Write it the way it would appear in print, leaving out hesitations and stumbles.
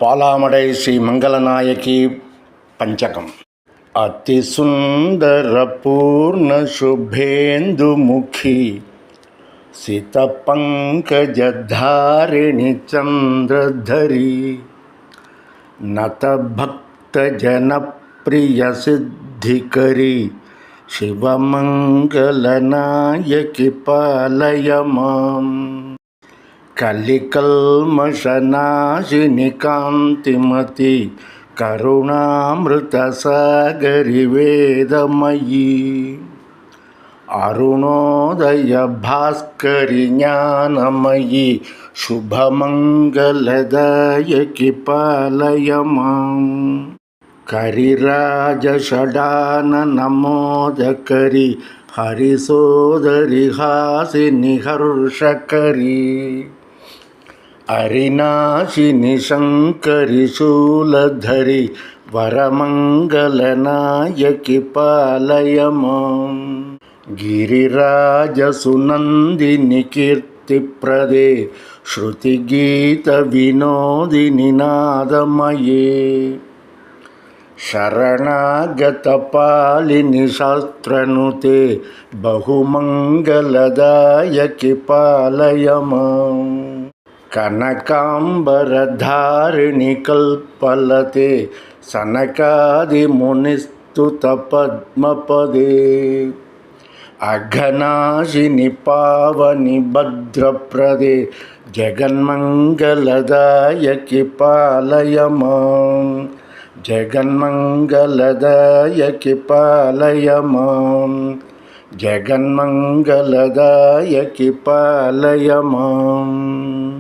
పాలామడై శ్రీ మంగళనాయకి పంచకం. అతి సుందర పూర్ణ శుభేందుముఖి సిత పంకజధారిణి చంద్రధరి నత భక్త జనప్రియ సిద్ధికరి శివమంగళనాయకి పాలయ మాం. కలికల్మషనాశిని కాంతిమతి కరుణామృతసాగరి వేదమయీ అరుణోదయ భాస్కరి జ్ఞానమయీ శుభమంగళదాయకి పాలయ మాం. కరిరాజషడానన మోదకరి హరిసోదరి హాసిని హర్షకరి అరినాశిని శంకరి శూలధరి వరమంగళనాయకి పాలయ మాం. గిరిరాజసునందిని కీర్తిప్రదే శృతిగీత వినోదిని నాదమయే శరణాగత పాలిని శాస్త్రనుతే బహుమంగళదాయకి పాలయ మాం. కనకాంబరధారిణి కల్పలతే సనకాది మునిస్తుత పద్మపదే అఘనాశిని పావని భద్రప్రదే జగన్మంగళదాయకి పాలయ మాం. జగన్మంగళదాయకి పాలయ మాం. జగన్మంగళదాయకి పాలయ మాం.